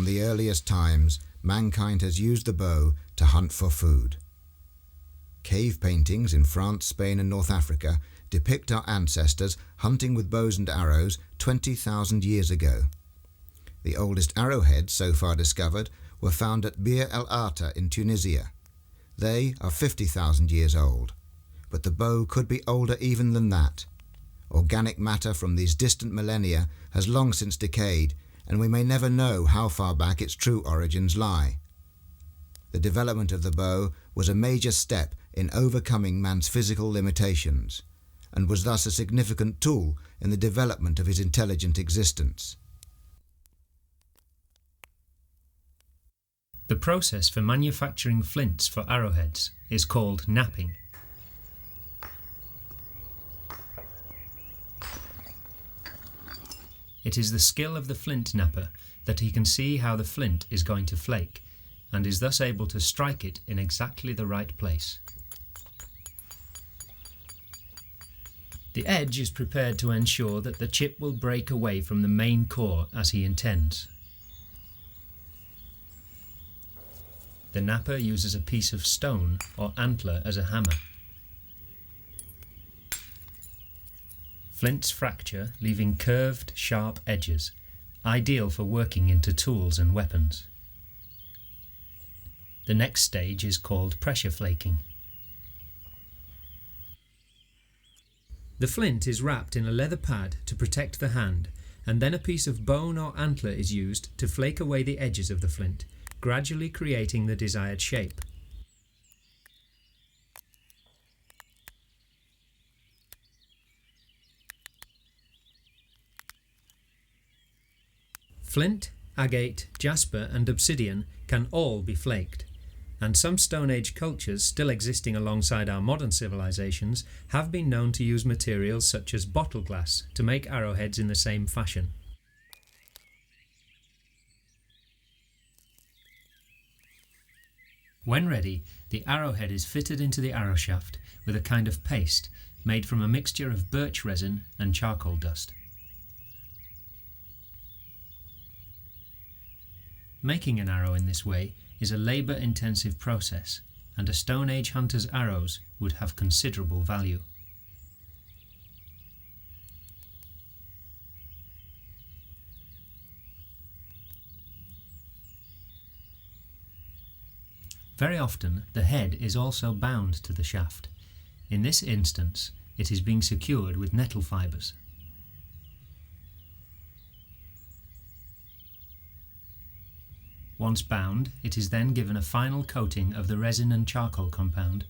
from the earliest times, mankind has used the bow to hunt for food. Cave paintings in France, Spain and North Africa depict our ancestors hunting with bows and arrows 20,000 years ago. The oldest arrowheads so far discovered were found at Bir el Arta in Tunisia. They are 50,000 years old, but the bow could be older even than that. Organic matter from these distant millennia has long since decayed, and we may never know how far back its true origins lie. The development of the bow was a major step in overcoming man's physical limitations, and was thus a significant tool in the development of his intelligent existence. The process for manufacturing flints for arrowheads is called knapping. It is the skill of the flint knapper that he can see how the flint is going to flake, and is thus able to strike it in exactly the right place. The edge is prepared to ensure that the chip will break away from the main core as he intends. The napper uses a piece of stone or antler as a hammer. Flints fracture, leaving curved, sharp edges, ideal for working into tools and weapons. The next stage is called pressure flaking. The flint is wrapped in a leather pad to protect the hand, and then a piece of bone or antler is used to flake away the edges of the flint, gradually creating the desired shape. Flint, agate, jasper and obsidian can all be flaked, and some Stone Age cultures still existing alongside our modern civilizations have been known to use materials such as bottle glass to make arrowheads in the same fashion. When ready, the arrowhead is fitted into the arrow shaft with a kind of paste made from a mixture of birch resin and charcoal dust. Making an arrow in this way is a labour-intensive process, and a Stone Age hunter's arrows would have considerable value. Very often the head is also bound to the shaft. In this instance, it is being secured with nettle fibres. Once bound, it is then given a final coating of the resin and charcoal compound,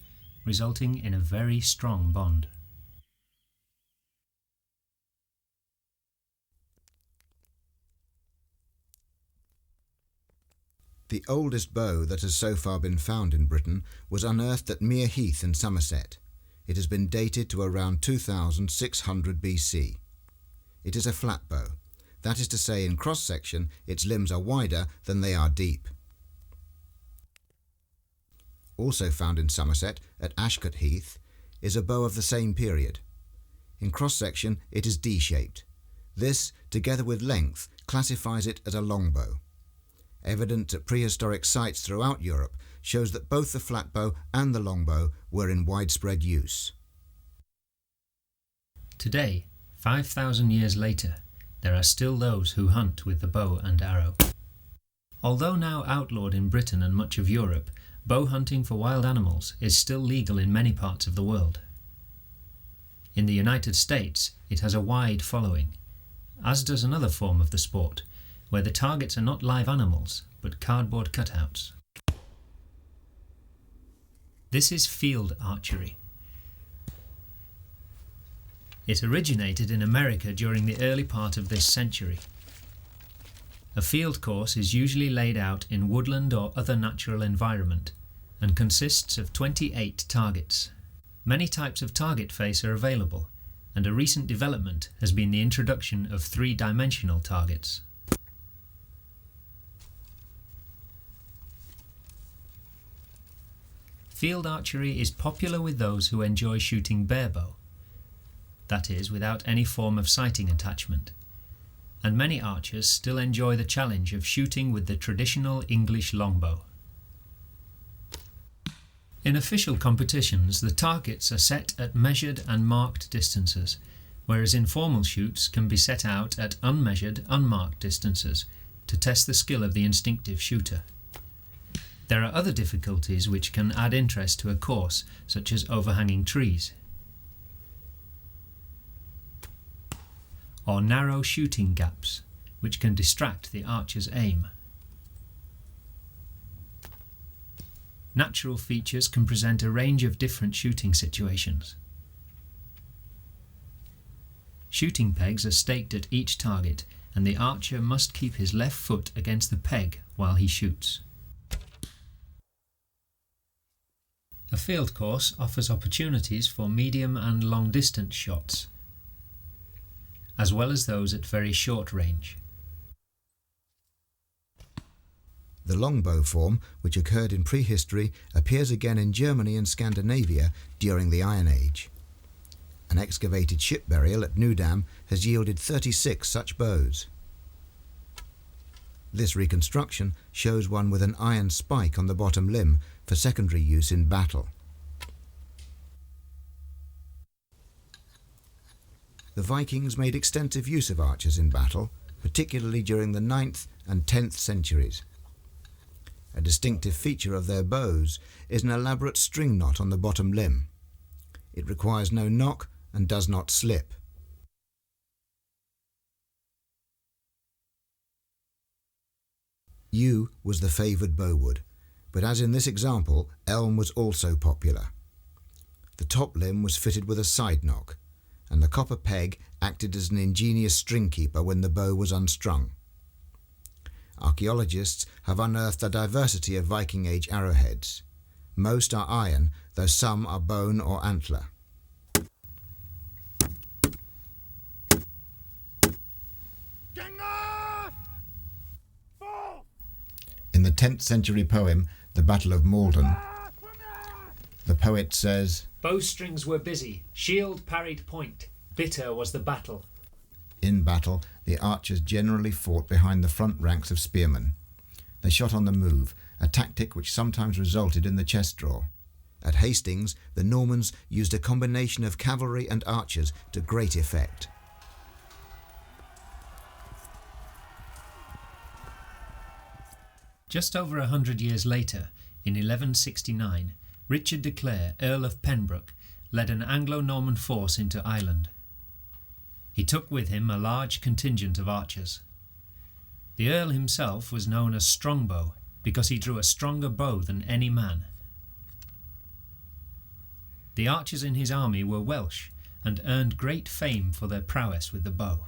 resulting in a very strong bond. The oldest bow that has so far been found in Britain was unearthed at Mere Heath in Somerset. It has been dated to around 2600 BC. It is a flat bow. That is to say, in cross-section, its limbs are wider than they are deep. Also found in Somerset, at Ashcott Heath, is a bow of the same period. In cross-section, it is D-shaped. This, together with length, classifies it as a longbow. Evidence at prehistoric sites throughout Europe shows that both the flatbow and the longbow were in widespread use. Today, 5,000 years later, there are still those who hunt with the bow and arrow. Although now outlawed in Britain and much of Europe, bow hunting for wild animals is still legal in many parts of the world. In the United States, it has a wide following, as does another form of the sport, where the targets are not live animals, but cardboard cutouts. This is field archery. It originated in America during the early part of this century. A field course is usually laid out in woodland or other natural environment and consists of 28 targets. Many types of target face are available, and a recent development has been the introduction of three-dimensional targets. Field archery is popular with those who enjoy shooting barebow, that is, without any form of sighting attachment, and many archers still enjoy the challenge of shooting with the traditional English longbow. In official competitions, the targets are set at measured and marked distances, whereas informal shoots can be set out at unmeasured, unmarked distances to test the skill of the instinctive shooter. There are other difficulties which can add interest to a course, such as overhanging trees, or narrow shooting gaps, which can distract the archer's aim. Natural features can present a range of different shooting situations. Shooting pegs are staked at each target, and the archer must keep his left foot against the peg while he shoots. A field course offers opportunities for medium and long-distance shots, as well as those at very short range. The longbow form, which occurred in prehistory, appears again in Germany and Scandinavia during the Iron Age. An excavated ship burial at Newdam has yielded 36 such bows. This reconstruction shows one with an iron spike on the bottom limb for secondary use in battle. The Vikings made extensive use of archers in battle, particularly during the 9th and 10th centuries. A distinctive feature of their bows is an elaborate string knot on the bottom limb. It requires no nock and does not slip. Yew was the favoured bowwood, but as in this example, elm was also popular. The top limb was fitted with a side nock, and the copper peg acted as an ingenious string keeper when the bow was unstrung. Archaeologists have unearthed a diversity of Viking Age arrowheads. Most are iron, though some are bone or antler. In the 10th century poem, The Battle of Morton, the poet says, "Bowstrings were busy, shield parried point, bitter was the battle." In battle, the archers generally fought behind the front ranks of spearmen. They shot on the move, a tactic which sometimes resulted in the chest draw. At Hastings, the Normans used a combination of cavalry and archers to great effect. Just over 100 years later, in 1169, Richard de Clare, Earl of Pembroke, led an Anglo-Norman force into Ireland. He took with him a large contingent of archers. The Earl himself was known as Strongbow because he drew a stronger bow than any man. The archers in his army were Welsh and earned great fame for their prowess with the bow.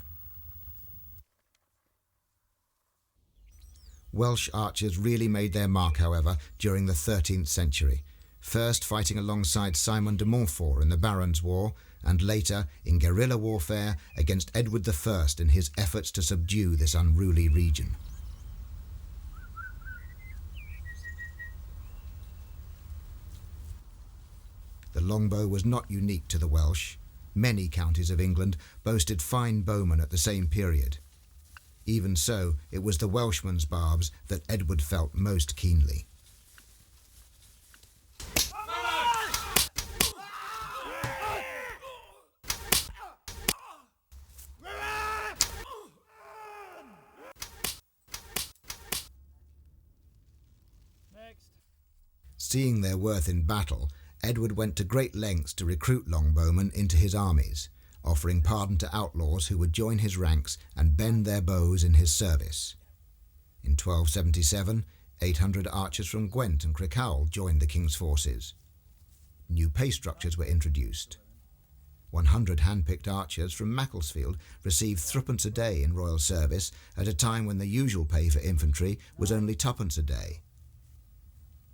Welsh archers really made their mark, however, during the 13th century, first fighting alongside Simon de Montfort in the Barons' War, and later in guerrilla warfare against Edward I in his efforts to subdue this unruly region. The longbow was not unique to the Welsh. Many counties of England boasted fine bowmen at the same period. Even so, it was the Welshman's barbs that Edward felt most keenly. Seeing their worth in battle, Edward went to great lengths to recruit longbowmen into his armies, offering pardon to outlaws who would join his ranks and bend their bows in his service. In 1277, 800 archers from Gwent and Crickhowell joined the king's forces. New pay structures were introduced. 100 hand-picked archers from Macclesfield received 3d a day in royal service at a time when the usual pay for infantry was only 2d a day.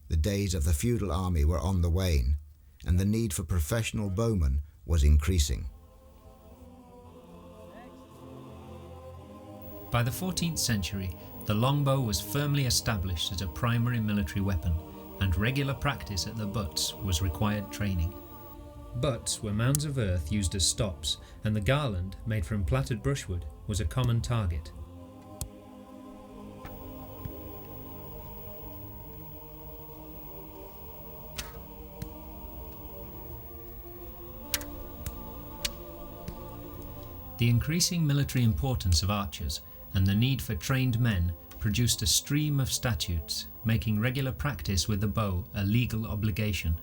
The days of the feudal army were on the wane, and the need for professional bowmen was increasing. By the 14th century, the longbow was firmly established as a primary military weapon, and regular practice at the butts was required training. Butts were mounds of earth used as stops, and the garland, made from plaited brushwood, was a common target. The increasing military importance of archers and the need for trained men produced a stream of statutes, making regular practice with the bow a legal obligation.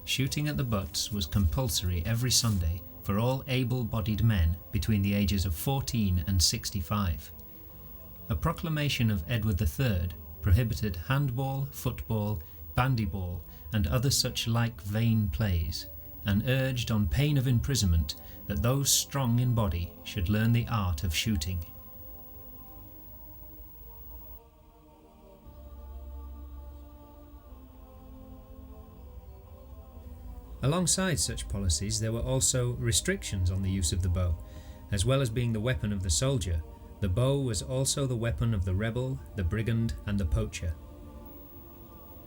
Shooting at the butts was compulsory every Sunday for all able-bodied men between the ages of 14 and 65. A proclamation of Edward III prohibited handball, football, bandyball, and other such like vain plays, and urged on pain of imprisonment that those strong in body should learn the art of shooting. Alongside such policies, there were also restrictions on the use of the bow. As well as being the weapon of the soldier, the bow was also the weapon of the rebel, the brigand, and the poacher.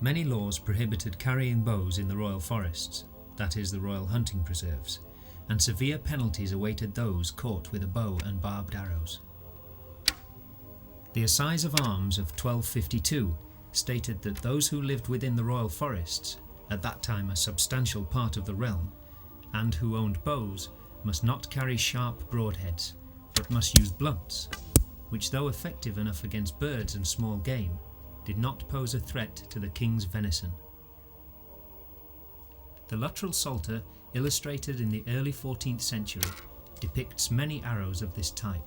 Many laws prohibited carrying bows in the royal forests, that is, the royal hunting preserves, and severe penalties awaited those caught with a bow and barbed arrows. The Assize of Arms of 1252 stated that those who lived within the royal forests, at that time a substantial part of the realm, and who owned bows, must not carry sharp broadheads, but must use blunts, which, though effective enough against birds and small game, did not pose a threat to the king's venison. The Luttrell Psalter, illustrated in the early 14th century, depicts many arrows of this type.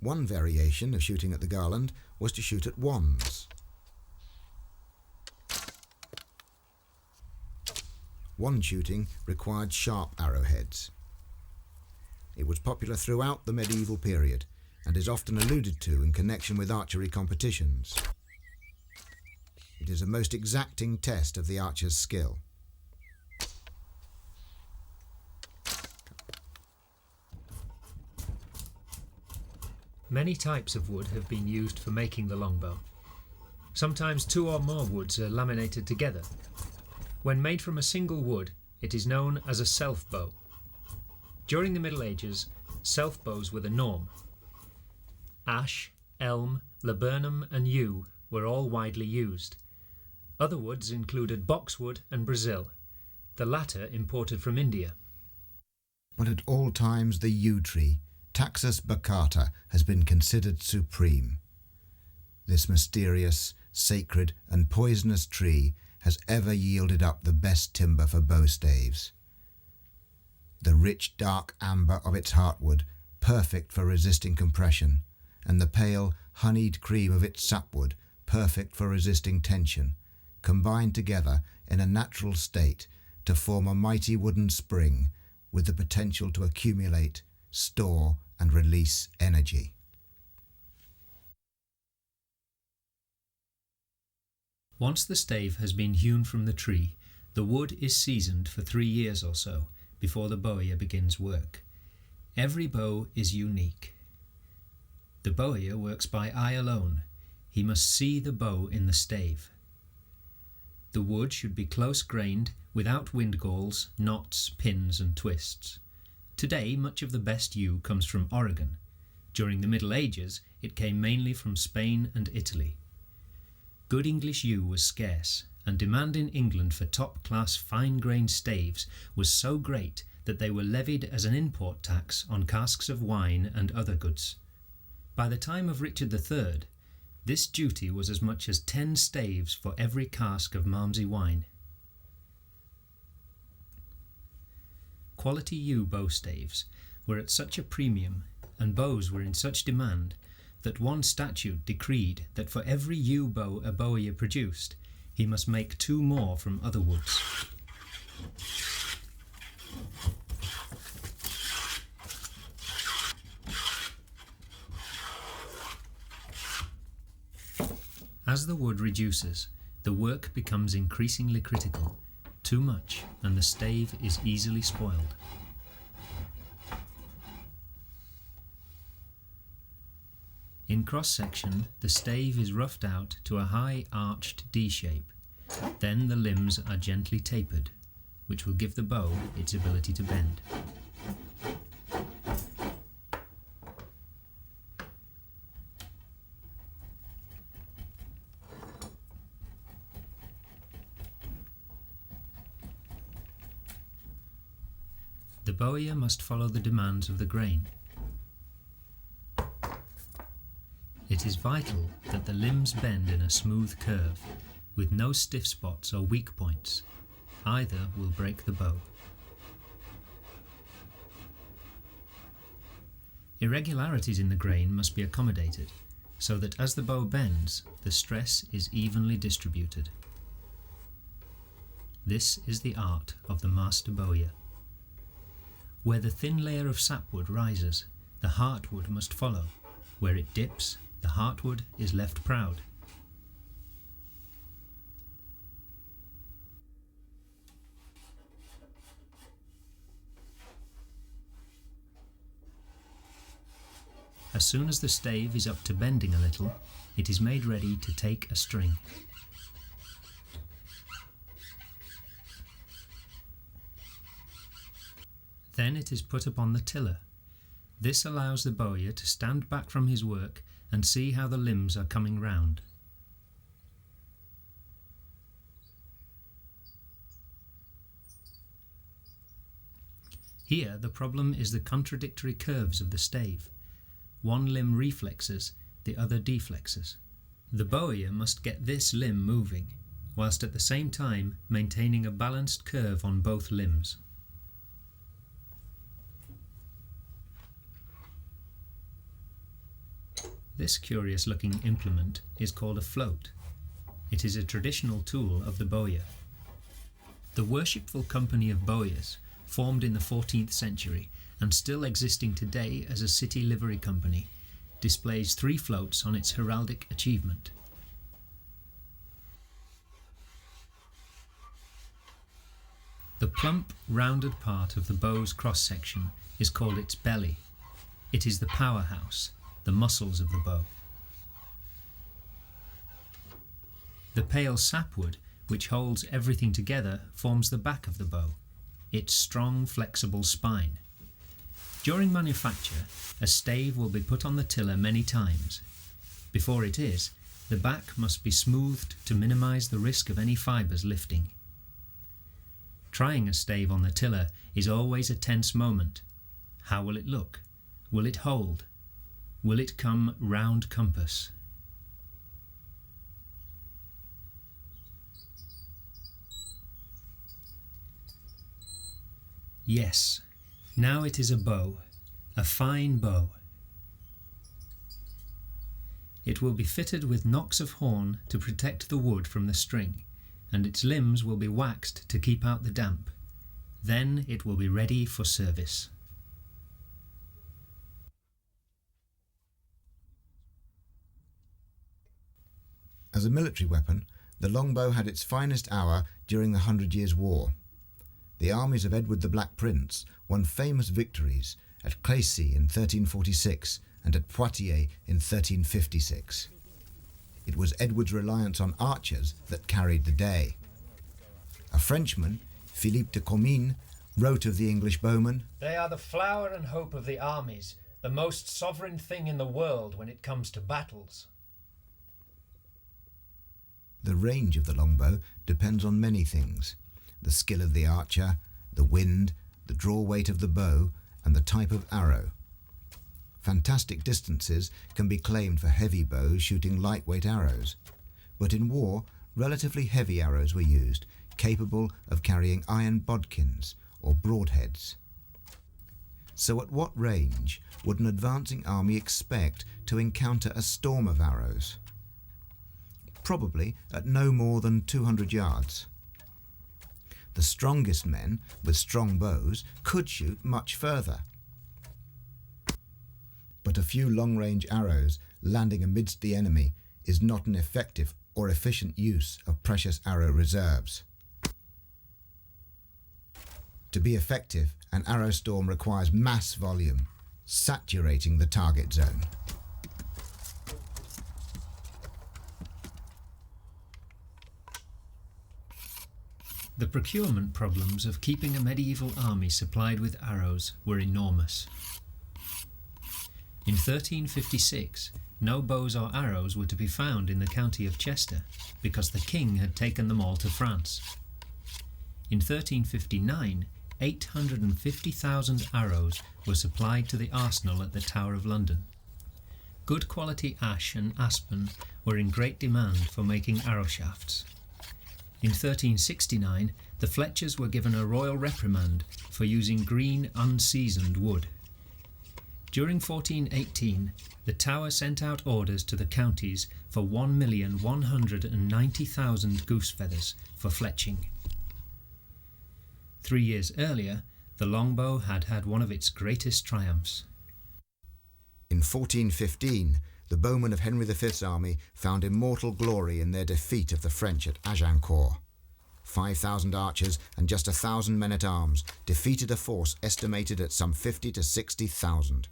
One variation of shooting at the garland was to shoot at wands. Wand shooting required sharp arrowheads. It was popular throughout the medieval period and is often alluded to in connection with archery competitions. It is a most exacting test of the archer's skill. Many types of wood have been used for making the longbow. Sometimes two or more woods are laminated together. When made from a single wood, it is known as a self-bow. During the Middle Ages, self-bows were the norm. Ash, elm, laburnum and yew were all widely used. Other woods included boxwood and Brazil, the latter imported from India. But at all times the yew tree, Taxus baccata, has been considered supreme. This mysterious, sacred and poisonous tree has ever yielded up the best timber for bow staves. The rich dark amber of its heartwood, perfect for resisting compression, and the pale honeyed cream of its sapwood, perfect for resisting tension, combine together in a natural state to form a mighty wooden spring with the potential to accumulate, store and release energy. Once the stave has been hewn from the tree, the wood is seasoned for 3 years or so before the bowyer begins work. Every bow is unique. The bowyer works by eye alone. He must see the bow in the stave. The wood should be close-grained, without windgalls, knots, pins and twists. Today, much of the best yew comes from Oregon. During the Middle Ages, it came mainly from Spain and Italy. Good English yew was scarce, and demand in England for top-class fine-grained staves was so great that they were levied as an import tax on casks of wine and other goods. By the time of Richard III, this duty was as much as 10 staves for every cask of Malmsey wine. Quality yew bow staves were at such a premium, and bows were in such demand, that one statute decreed that for every yew bow a bowyer produced, he must make 2 more from other woods. As the wood reduces, the work becomes increasingly critical. Too much, and the stave is easily spoiled. In cross-section, the stave is roughed out to a high arched D shape. Then the limbs are gently tapered, which will give the bow its ability to bend. The bowyer must follow the demands of the grain. It is vital that the limbs bend in a smooth curve, with no stiff spots or weak points. Either will break the bow. Irregularities in the grain must be accommodated, so that as the bow bends, the stress is evenly distributed. This is the art of the master bowyer. Where the thin layer of sapwood rises, the heartwood must follow. Where it dips, the heartwood is left proud. As soon as the stave is up to bending a little, it is made ready to take a string. Then it is put upon the tiller. This allows the bowyer to stand back from his work and see how the limbs are coming round. Here the problem is the contradictory curves of the stave. One limb reflexes, the other deflexes. The bowyer must get this limb moving, whilst at the same time maintaining a balanced curve on both limbs. This curious-looking implement is called a float. It is a traditional tool of the bowyer. The Worshipful Company of Bowyers, formed in the 14th century and still existing today as a city livery company, displays 3 floats on its heraldic achievement. The plump, rounded part of the bow's cross-section is called its belly. It is the powerhouse, the muscles of the bow. The pale sapwood, which holds everything together, forms the back of the bow, its strong, flexible spine. During manufacture, a stave will be put on the tiller many times. Before it is, the back must be smoothed to minimise the risk of any fibres lifting. Trying a stave on the tiller is always a tense moment. How will it look? Will it hold? Will it come round compass? Yes, now it is a bow, a fine bow. It will be fitted with knocks of horn to protect the wood from the string, and its limbs will be waxed to keep out the damp. Then it will be ready for service. As a military weapon, the longbow had its finest hour during the 100 Years' War. The armies of Edward the Black Prince won famous victories at Crécy in 1346 and at Poitiers in 1356. It was Edward's reliance on archers that carried the day. A Frenchman, Philippe de Comines, wrote of the English bowmen, "They are the flower and hope of the armies, the most sovereign thing in the world when it comes to battles." The range of the longbow depends on many things: the skill of the archer, the wind, the draw weight of the bow, and the type of arrow. Fantastic distances can be claimed for heavy bows shooting lightweight arrows, but in war, relatively heavy arrows were used, capable of carrying iron bodkins or broadheads. So at what range would an advancing army expect to encounter a storm of arrows? Probably at no more than 200 yards. The strongest men with strong bows could shoot much further. But a few long-range arrows landing amidst the enemy is not an effective or efficient use of precious arrow reserves. To be effective, an arrow storm requires mass volume, saturating the target zone. The procurement problems of keeping a medieval army supplied with arrows were enormous. In 1356, no bows or arrows were to be found in the county of Chester because the king had taken them all to France. In 1359, 850,000 arrows were supplied to the arsenal at the Tower of London. Good quality ash and aspen were in great demand for making arrow shafts. In 1369, the Fletchers were given a royal reprimand for using green, unseasoned wood. During 1418, the Tower sent out orders to the counties for 1,190,000 goose feathers for fletching. 3 years earlier, the longbow had had one of its greatest triumphs. In 1415, the bowmen of Henry V's army found immortal glory in their defeat of the French at Agincourt. 5,000 archers and just 1,000 men-at-arms defeated a force estimated at some 50,000 to 60,000.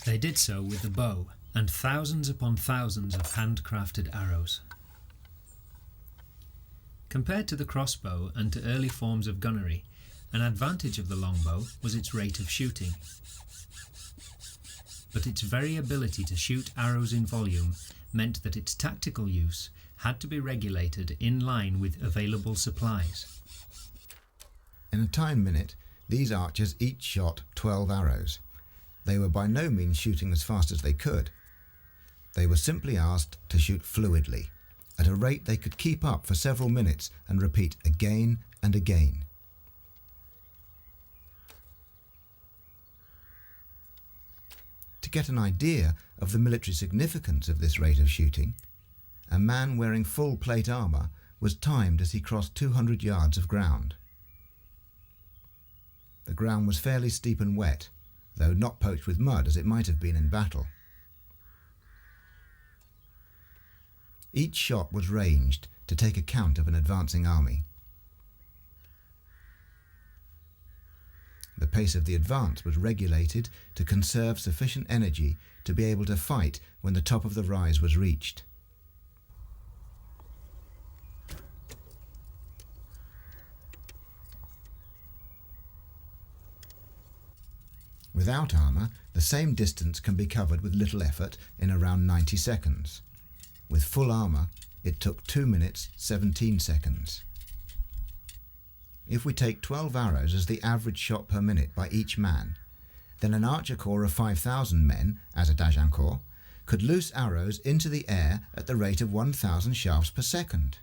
They did so with the bow and thousands upon thousands of handcrafted arrows. Compared to the crossbow and to early forms of gunnery, an advantage of the longbow was its rate of shooting. But its very ability to shoot arrows in volume meant that its tactical use had to be regulated in line with available supplies. In a time minute, these archers each shot 12 arrows. They were by no means shooting as fast as they could. They were simply asked to shoot fluidly, at a rate they could keep up for several minutes and repeat again and again. To get an idea of the military significance of this rate of shooting, a man wearing full plate armour was timed as he crossed 200 yards of ground. The ground was fairly steep and wet, though not poached with mud as it might have been in battle. Each shot was ranged to take account of an advancing army. The pace of the advance was regulated to conserve sufficient energy to be able to fight when the top of the rise was reached. Without armour, the same distance can be covered with little effort in around 90 seconds. With full armour, it took 2 minutes 17 seconds. If we take 12 arrows as the average shot per minute by each man, then an archer corps of 5,000 men, as at Agincourt, could loose arrows into the air at the rate of 1,000 shafts per second.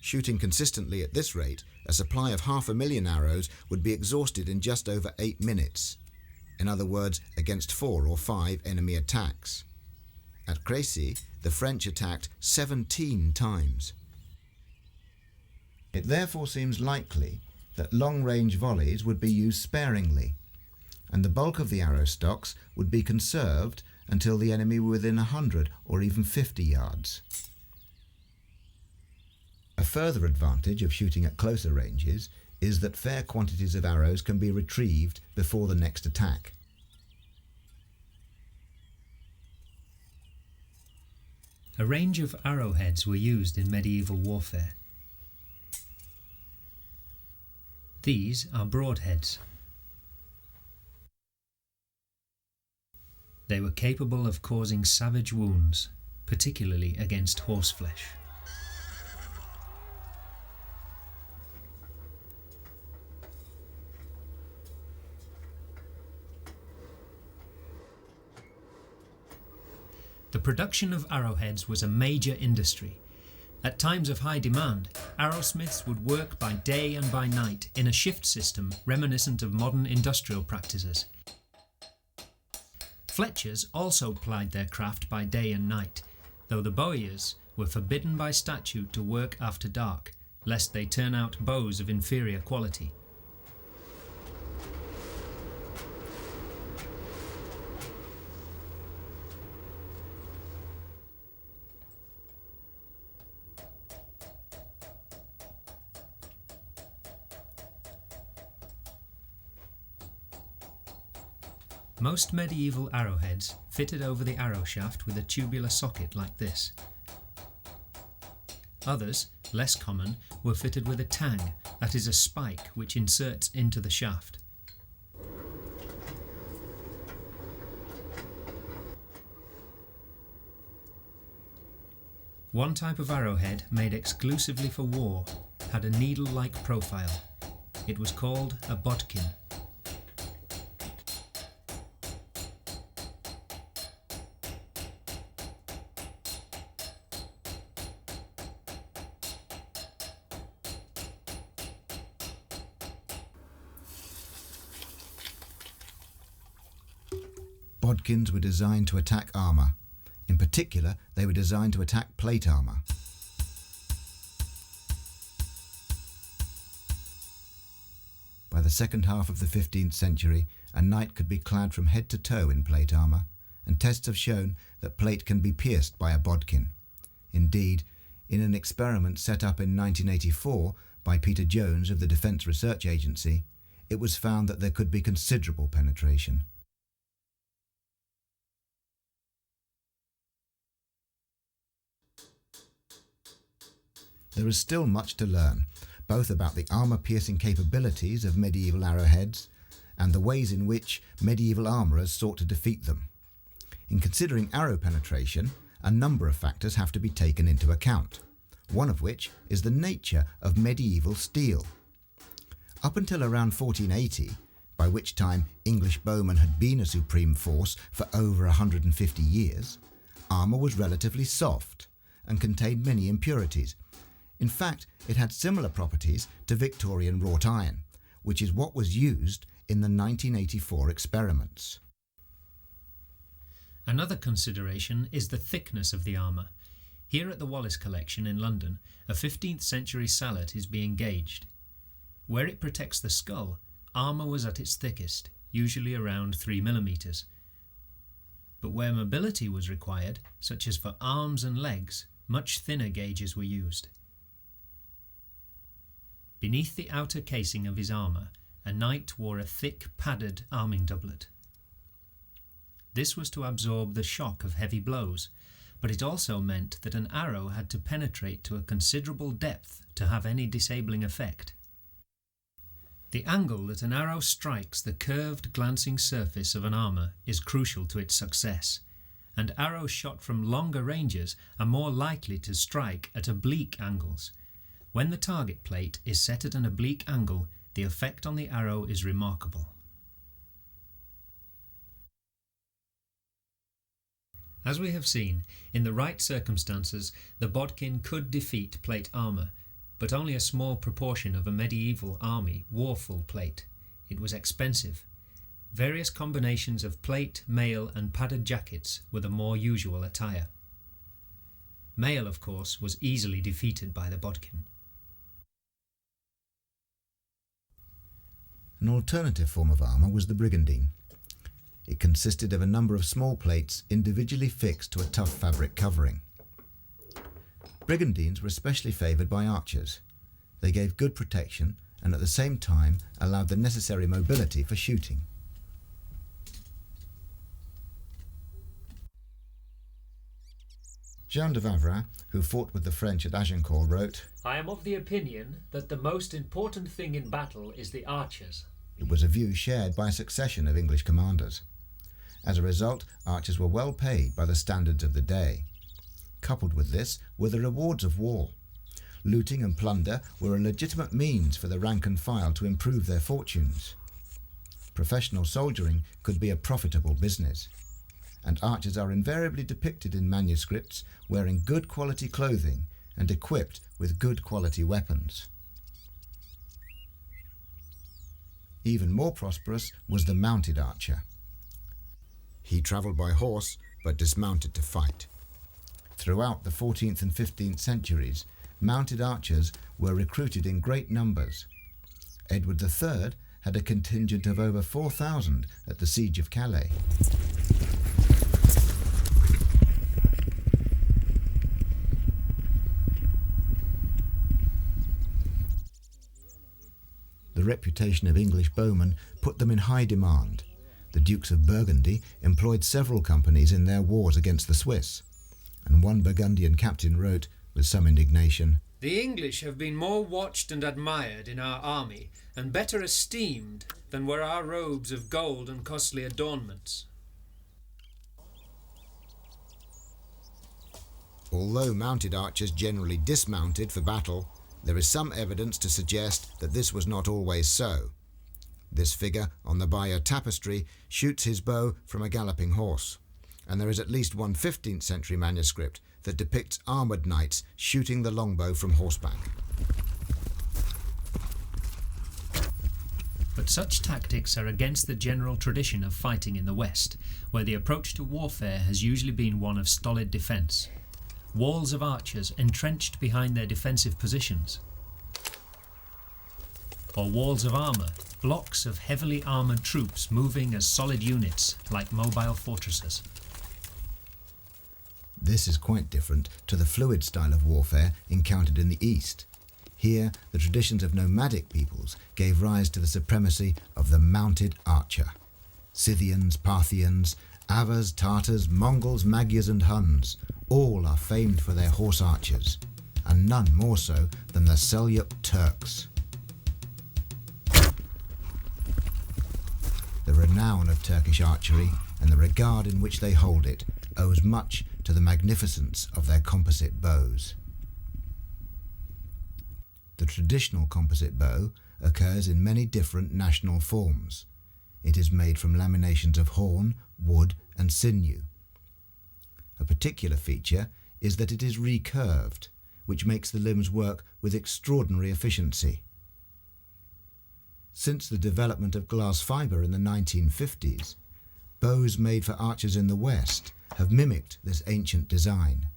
Shooting consistently at this rate, a supply of 500,000 arrows would be exhausted in just over 8 minutes. In other words, against 4 or 5 enemy attacks. At Crécy, the French attacked 17 times. It therefore seems likely that long-range volleys would be used sparingly, and the bulk of the arrow stocks would be conserved until the enemy were within 100 or even 50 yards. A further advantage of shooting at closer ranges is that fair quantities of arrows can be retrieved before the next attack. A range of arrowheads were used in medieval warfare. These are broadheads. They were capable of causing savage wounds, particularly against horseflesh. The production of arrowheads was a major industry. At times of high demand, arrowsmiths would work by day and by night in a shift system reminiscent of modern industrial practices. Fletchers also plied their craft by day and night, though the bowyers were forbidden by statute to work after dark, lest they turn out bows of inferior quality. Most medieval arrowheads fitted over the arrow shaft with a tubular socket like this. Others less common, were fitted with a tang, that is a spike which inserts into the shaft. One type of arrowhead, made exclusively for war, had a needle-like profile. It was called a bodkin. Bodkins were designed to attack armour. In particular, they were designed to attack plate armour. By the second half of the 15th century, a knight could be clad from head to toe in plate armour, and tests have shown that plate can be pierced by a bodkin. Indeed, in an experiment set up in 1984 by Peter Jones of the Defence Research Agency, it was found that there could be considerable penetration. There is still much to learn, both about the armour-piercing capabilities of medieval arrowheads and the ways in which medieval armourers sought to defeat them. In considering arrow penetration, a number of factors have to be taken into account, one of which is the nature of medieval steel. Up until around 1480, by which time English bowmen had been a supreme force for over 150 years, armour was relatively soft and contained many impurities. In fact, it had similar properties to Victorian wrought iron, which is what was used in the 1984 experiments. Another consideration is the thickness of the armour. Here at the Wallace Collection in London, a 15th century sallet is being gauged. Where it protects the skull, armour was at its thickest, usually around 3 mm. But where mobility was required, such as for arms and legs, much thinner gauges were used. Beneath the outer casing of his armour, a knight wore a thick padded arming doublet. This was to absorb the shock of heavy blows, but it also meant that an arrow had to penetrate to a considerable depth to have any disabling effect. The angle that an arrow strikes the curved, glancing surface of an armour is crucial to its success, and arrows shot from longer ranges are more likely to strike at oblique angles. When the target plate is set at an oblique angle, the effect on the arrow is remarkable. As we have seen, in the right circumstances, the bodkin could defeat plate armour, but only a small proportion of a medieval army wore full plate. It was expensive. Various combinations of plate, mail and padded jackets were the more usual attire. Mail, of course, was easily defeated by the bodkin. An alternative form of armour was the brigantine. It consisted of a number of small plates individually fixed to a tough fabric covering. Brigantines were especially favoured by archers. They gave good protection and at the same time allowed the necessary mobility for shooting. Jean de Vavrin, who fought with the French at Agincourt, wrote, "I am of the opinion that the most important thing in battle is the archers." It was a view shared by a succession of English commanders. As a result, archers were well paid by the standards of the day. Coupled with this were the rewards of war. Looting and plunder were a legitimate means for the rank and file to improve their fortunes. Professional soldiering could be a profitable business, and archers are invariably depicted in manuscripts wearing good quality clothing and equipped with good quality weapons. Even more prosperous was the mounted archer. He travelled by horse but dismounted to fight. Throughout the 14th and 15th centuries, mounted archers were recruited in great numbers. Edward III had a contingent of over 4,000 at the Siege of Calais. The reputation of English bowmen put them in high demand. The Dukes of Burgundy employed several companies in their wars against the Swiss, and one Burgundian captain wrote, with some indignation, The English have been more watched and admired in our army, and better esteemed than were our robes of gold and costly adornments. Although mounted archers generally dismounted for battle, there is some evidence to suggest that this was not always so. This figure on the Bayeux tapestry shoots his bow from a galloping horse, and there is at least one 15th century manuscript that depicts armoured knights shooting the longbow from horseback. But such tactics are against the general tradition of fighting in the West, where the approach to warfare has usually been one of stolid defence. Walls of archers entrenched behind their defensive positions, or walls of armour, blocks of heavily armoured troops moving as solid units like mobile fortresses. This is quite different to the fluid style of warfare encountered in the East. Here, the traditions of nomadic peoples gave rise to the supremacy of the mounted archer. Scythians, Parthians, Avars, Tartars, Mongols, Magyars and Huns, all are famed for their horse archers, and none more so than the Seljuk Turks. The renown of Turkish archery and the regard in which they hold it owes much to the magnificence of their composite bows. The traditional composite bow occurs in many different national forms. It is made from laminations of horn, wood and sinew. A particular feature is that it is recurved, which makes the limbs work with extraordinary efficiency. Since the development of glass fibre in the 1950s, bows made for archers in the West have mimicked this ancient design.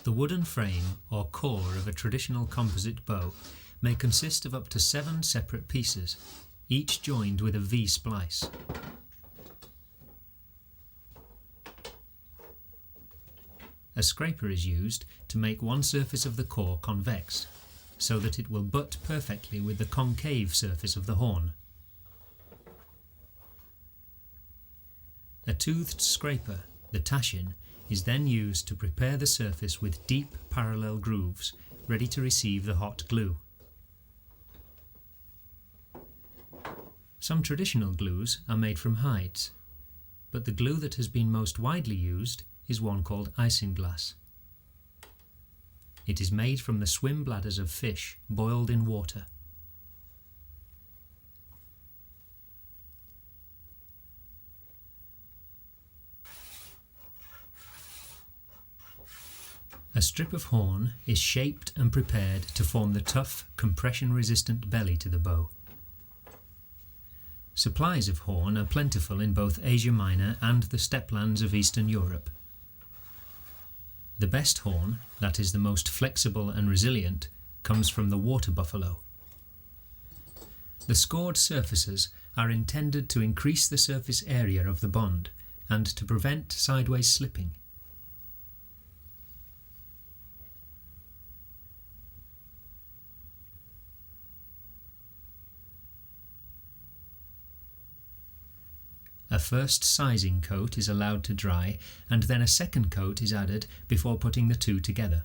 The wooden frame or core of a traditional composite bow may consist of up to 7 separate pieces, each joined with a V-splice. A scraper is used to make one surface of the core convex, so that it will butt perfectly with the concave surface of the horn. A toothed scraper, the tashin, is then used to prepare the surface with deep parallel grooves, ready to receive the hot glue. Some traditional glues are made from hides, but the glue that has been most widely used is one called isinglass. It is made from the swim bladders of fish boiled in water. A strip of horn is shaped and prepared to form the tough, compression-resistant belly to the bow. Supplies of horn are plentiful in both Asia Minor and the steppelands of Eastern Europe. The best horn, that is the most flexible and resilient, comes from the water buffalo. The scored surfaces are intended to increase the surface area of the bond and to prevent sideways slipping. A first sizing coat is allowed to dry, and then a second coat is added before putting the two together.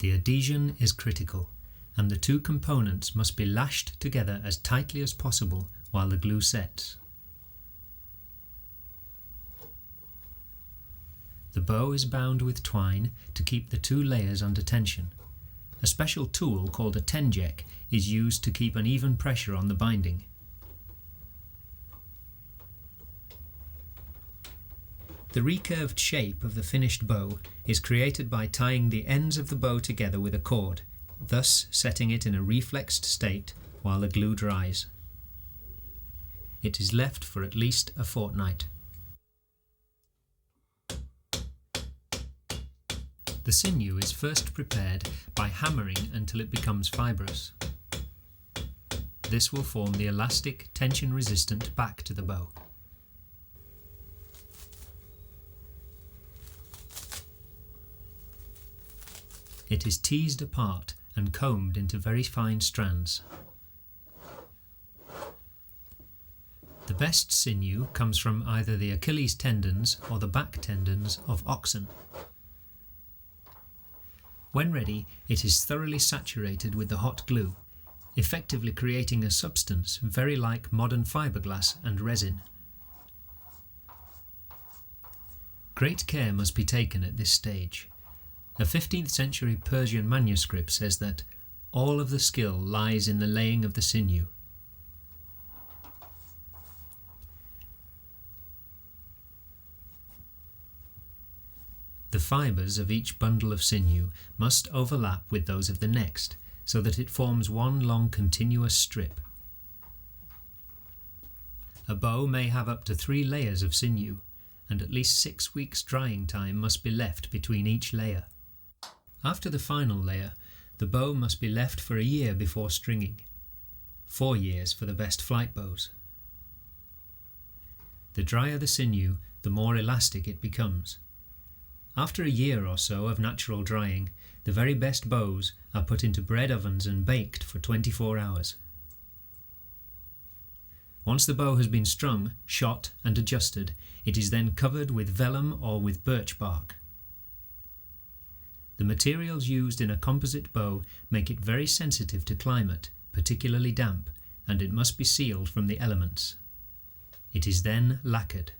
The adhesion is critical, and the two components must be lashed together as tightly as possible while the glue sets. The bow is bound with twine to keep the two layers under tension. A special tool called a tenjek is used to keep an even pressure on the binding. The recurved shape of the finished bow is created by tying the ends of the bow together with a cord, thus setting it in a reflexed state while the glue dries. It is left for at least a fortnight. The sinew is first prepared by hammering until it becomes fibrous. This will form the elastic, tension-resistant back to the bow. It is teased apart and combed into very fine strands. The best sinew comes from either the Achilles tendons or the back tendons of oxen. When ready, it is thoroughly saturated with the hot glue, effectively creating a substance very like modern fiberglass and resin. Great care must be taken at this stage. A 15th century Persian manuscript says that all of the skill lies in the laying of the sinew. The fibres of each bundle of sinew must overlap with those of the next, so that it forms one long continuous strip. A bow may have up to 3 layers of sinew, and at least 6 weeks drying time must be left between each layer. After the final layer, the bow must be left for a year before stringing, 4 years for the best flight bows. The drier the sinew, the more elastic it becomes. After a year or so of natural drying, the very best bows are put into bread ovens and baked for 24 hours. Once the bow has been strung, shot and adjusted, it is then covered with vellum or with birch bark. The materials used in a composite bow make it very sensitive to climate, particularly damp, and it must be sealed from the elements. It is then lacquered.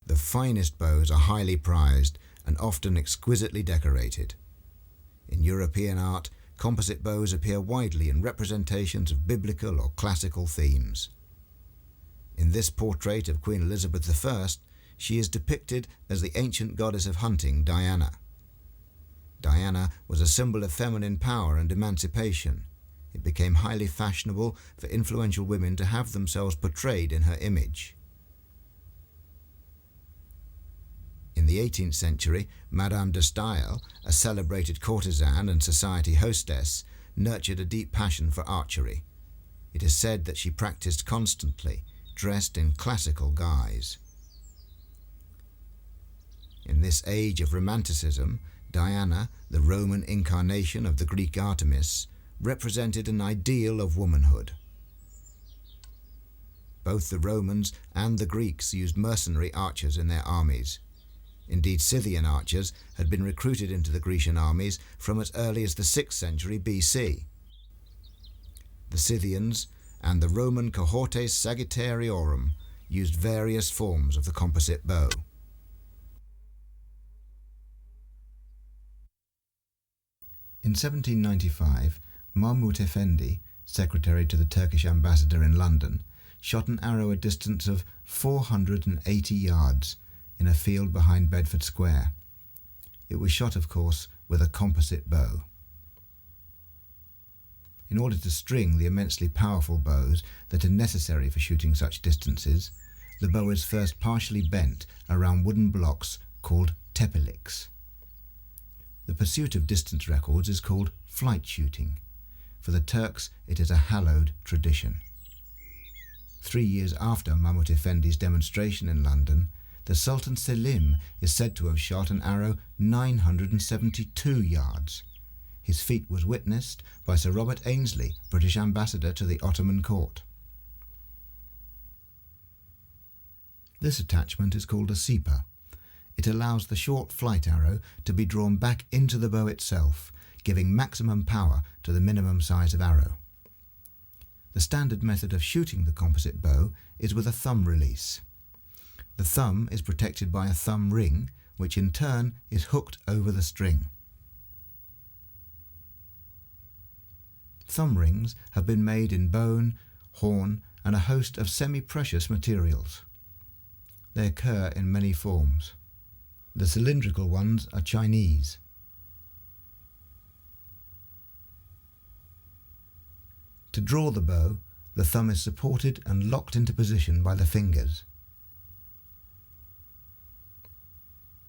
The finest bows are highly prized and often exquisitely decorated. In European art, composite bows appear widely in representations of biblical or classical themes. In this portrait of Queen Elizabeth I, she is depicted as the ancient goddess of hunting, Diana. Diana was a symbol of feminine power and emancipation. It became highly fashionable for influential women to have themselves portrayed in her image. In the 18th century, Madame de Stael, a celebrated courtesan and society hostess, nurtured a deep passion for archery. It is said that she practiced constantly, dressed in classical guise. In this age of romanticism, Diana, the Roman incarnation of the Greek Artemis, represented an ideal of womanhood. Both the Romans and the Greeks used mercenary archers in their armies. Indeed, Scythian archers had been recruited into the Grecian armies from as early as the 6th century BC. The Scythians and the Roman cohortes Sagittарiorum used various forms of the composite bow. In 1795, Mahmut Effendi, secretary to the Turkish ambassador in London, shot an arrow a distance of 480 yards in a field behind Bedford Square. It was shot, of course, with a composite bow. In order to string the immensely powerful bows that are necessary for shooting such distances, the bow is first partially bent around wooden blocks called tepeliks. The pursuit of distance records is called flight shooting. For the Turks, it is a hallowed tradition. 3 years after Mahmut Effendi's demonstration in London, the Sultan Selim is said to have shot an arrow 972 yards. His feat was witnessed by Sir Robert Ainslie, British ambassador to the Ottoman court. This attachment is called a seeper. It allows the short flight arrow to be drawn back into the bow itself, giving maximum power to the minimum size of arrow. The standard method of shooting the composite bow is with a thumb release. The thumb is protected by a thumb ring, which in turn is hooked over the string. Thumb rings have been made in bone, horn, and a host of semi-precious materials. They occur in many forms. The cylindrical ones are Chinese. To draw the bow, the thumb is supported and locked into position by the fingers.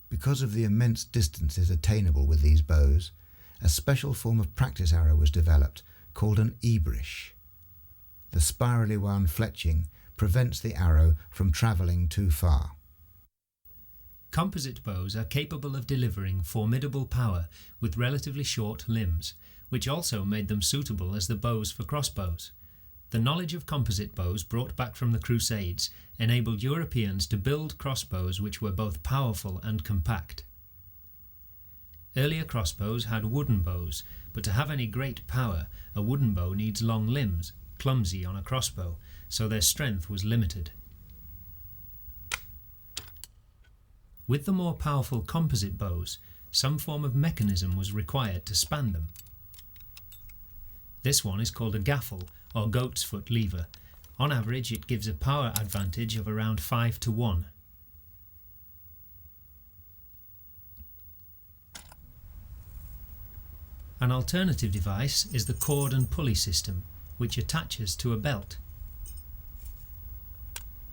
Because of the immense distances attainable with these bows, a special form of practice arrow was developed called an ebrish. The spirally wound fletching prevents the arrow from travelling too far. Composite bows are capable of delivering formidable power with relatively short limbs, which also made them suitable as the bows for crossbows. The knowledge of composite bows brought back from the Crusades enabled Europeans to build crossbows which were both powerful and compact. Earlier crossbows had wooden bows, but to have any great power, a wooden bow needs long limbs, clumsy on a crossbow, so their strength was limited. With the more powerful composite bows, some form of mechanism was required to span them. This one is called a gaffle, or goat's foot lever. On average, it gives a power advantage of around 5-1. An alternative device is the cord and pulley system, which attaches to a belt.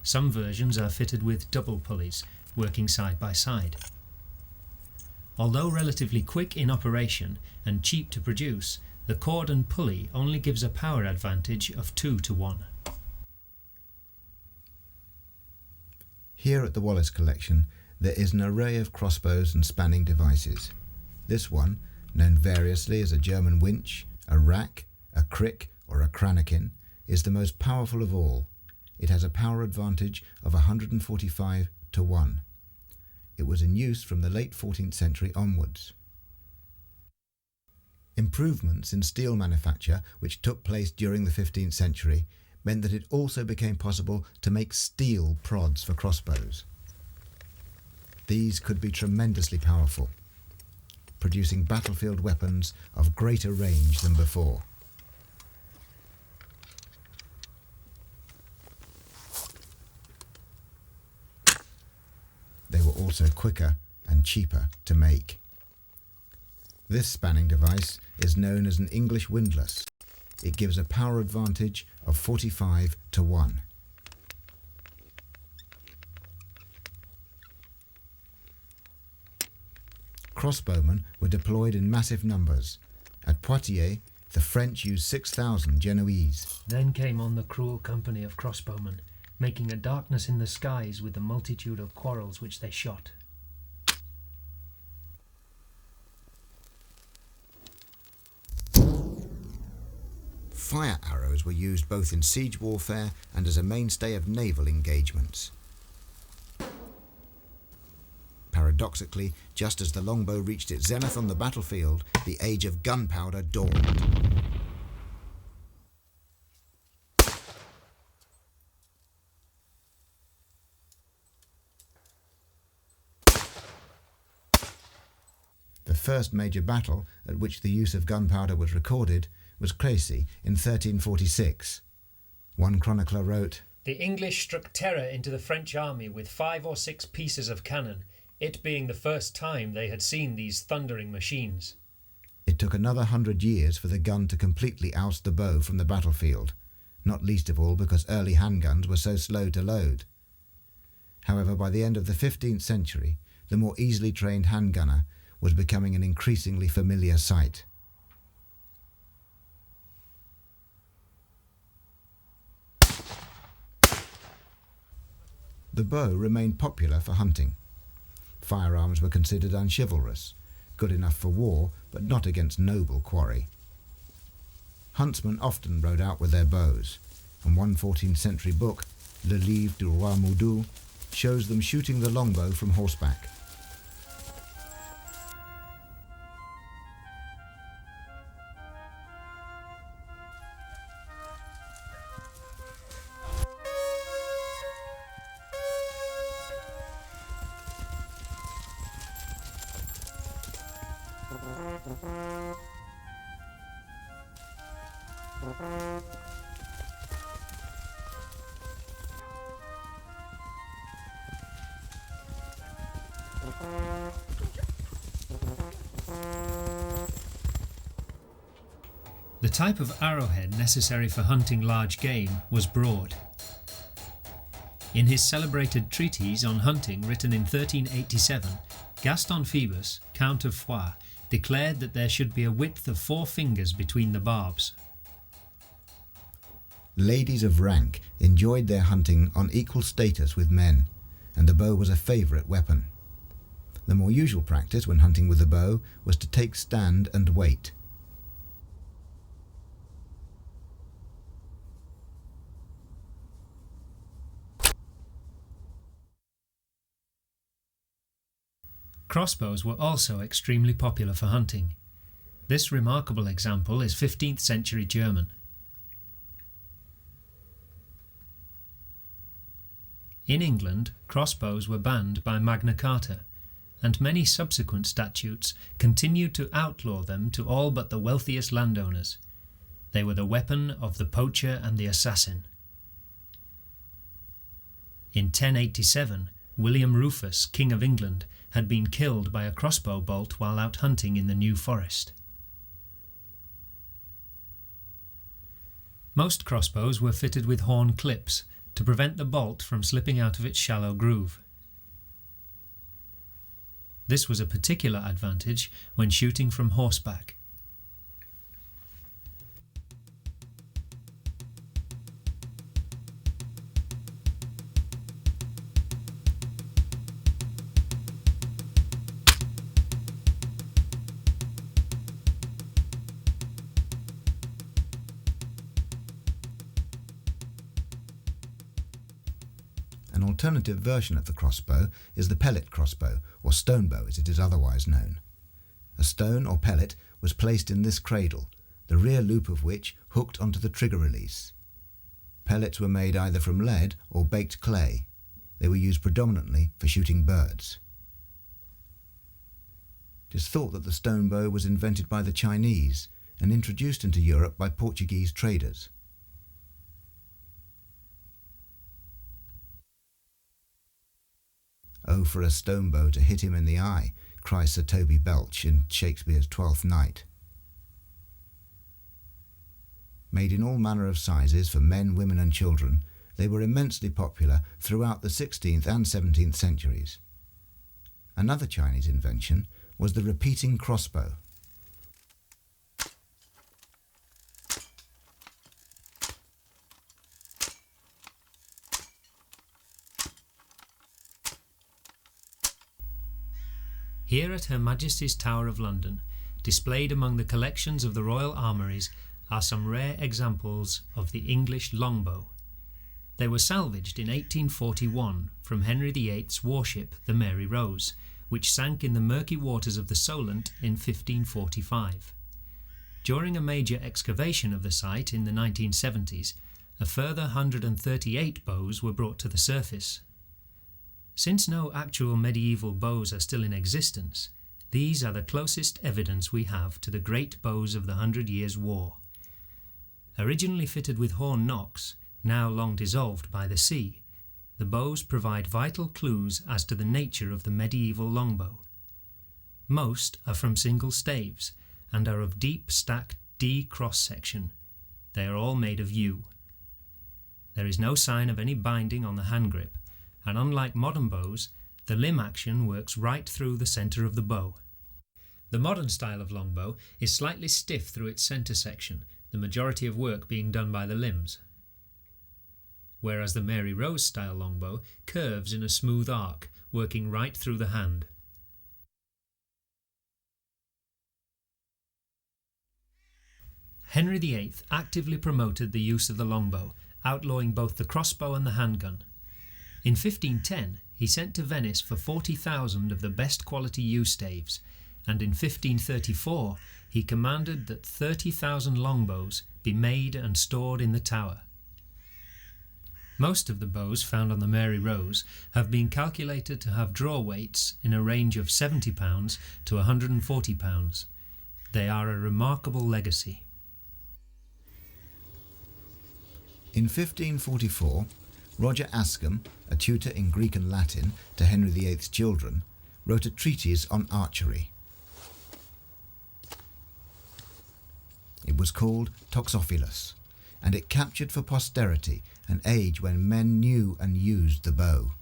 Some versions are fitted with double pulleys, working side by side. Although relatively quick in operation and cheap to produce, the cord and pulley only gives a power advantage of 2-1. Here at the Wallace Collection, there is an array of crossbows and spanning devices. This one, known variously as a German winch, a rack, a crick, or a cranakin, is the most powerful of all. It has a power advantage of 145-1. It was in use from the late 14th century onwards. Improvements in steel manufacture, which took place during the 15th century, meant that it also became possible to make steel prods for crossbows. These could be tremendously powerful, producing battlefield weapons of greater range than before. They were also quicker and cheaper to make. This spanning device is known as an English windlass. It gives a power advantage of 45-1. Crossbowmen were deployed in massive numbers. At Poitiers, the French used 6,000 Genoese. Then came on the cruel company of crossbowmen, making a darkness in the skies with the multitude of quarrels which they shot. Fire arrows were used both in siege warfare and as a mainstay of naval engagements. Paradoxically, just as the longbow reached its zenith on the battlefield, the age of gunpowder dawned. The first major battle at which the use of gunpowder was recorded was Crécy in 1346. One chronicler wrote, "The English struck terror into the French army with 5 or 6 pieces of cannon, it being the first time they had seen these thundering machines." It took another 100 years for the gun to completely oust the bow from the battlefield, not least of all because early handguns were so slow to load. However, by the end of the 15th century, the more easily trained handgunner was becoming an increasingly familiar sight. The bow remained popular for hunting. Firearms were considered unchivalrous, good enough for war, but not against noble quarry. Huntsmen often rode out with their bows, and one 14th century book, Le Livre du Roi Moudou, shows them shooting the longbow from horseback. The type of arrowhead necessary for hunting large game was broad. In his celebrated treatise on hunting written in 1387, Gaston Phoebus, Count of Foix, declared that there should be a width of 4 fingers between the barbs. Ladies of rank enjoyed their hunting on equal status with men, and the bow was a favourite weapon. The more usual practice when hunting with the bow was to take stand and wait. Crossbows were also extremely popular for hunting. This remarkable example is 15th century German. In England, crossbows were banned by Magna Carta, and many subsequent statutes continued to outlaw them to all but the wealthiest landowners. They were the weapon of the poacher and the assassin. In 1087, William Rufus, King of England, had been killed by a crossbow bolt while out hunting in the New Forest. Most crossbows were fitted with horn clips to prevent the bolt from slipping out of its shallow groove. This was a particular advantage when shooting from horseback. An alternative version of the crossbow is the pellet crossbow, or stone bow as it is otherwise known. A stone or pellet was placed in this cradle, the rear loop of which hooked onto the trigger release. Pellets were made either from lead or baked clay. They were used predominantly for shooting birds. It is thought that the stone bow was invented by the Chinese and introduced into Europe by Portuguese traders. "Oh, for a stone bow to hit him in the eye," cries Sir Toby Belch in Shakespeare's Twelfth Night. Made in all manner of sizes for men, women and children, they were immensely popular throughout the 16th and 17th centuries. Another Chinese invention was the repeating crossbow. Here at Her Majesty's Tower of London, displayed among the collections of the Royal Armouries, are some rare examples of the English longbow. They were salvaged in 1841 from Henry VIII's warship, the Mary Rose, which sank in the murky waters of the Solent in 1545. During a major excavation of the site in the 1970s, a further 138 bows were brought to the surface. Since no actual medieval bows are still in existence, these are the closest evidence we have to the great bows of the 100 Years' War. Originally fitted with horn nocks, now long dissolved by the sea, the bows provide vital clues as to the nature of the medieval longbow. Most are from single staves and are of deep stacked D cross-section. They are all made of yew. There is no sign of any binding on the hand grip, and unlike modern bows, the limb action works right through the centre of the bow. The modern style of longbow is slightly stiff through its centre section, the majority of work being done by the limbs, whereas the Mary Rose style longbow curves in a smooth arc, working right through the hand. Henry VIII actively promoted the use of the longbow, outlawing both the crossbow and the handgun. In 1510, he sent to Venice for 40,000 of the best quality yew staves, and in 1534 he commanded that 30,000 longbows be made and stored in the tower. Most of the bows found on the Mary Rose have been calculated to have draw weights in a range of 70 pounds to 140 pounds. They are a remarkable legacy. In 1544, Roger Ascham, a tutor in Greek and Latin to Henry VIII's children, wrote a treatise on archery. It was called Toxophilus, and it captured for posterity an age when men knew and used the bow.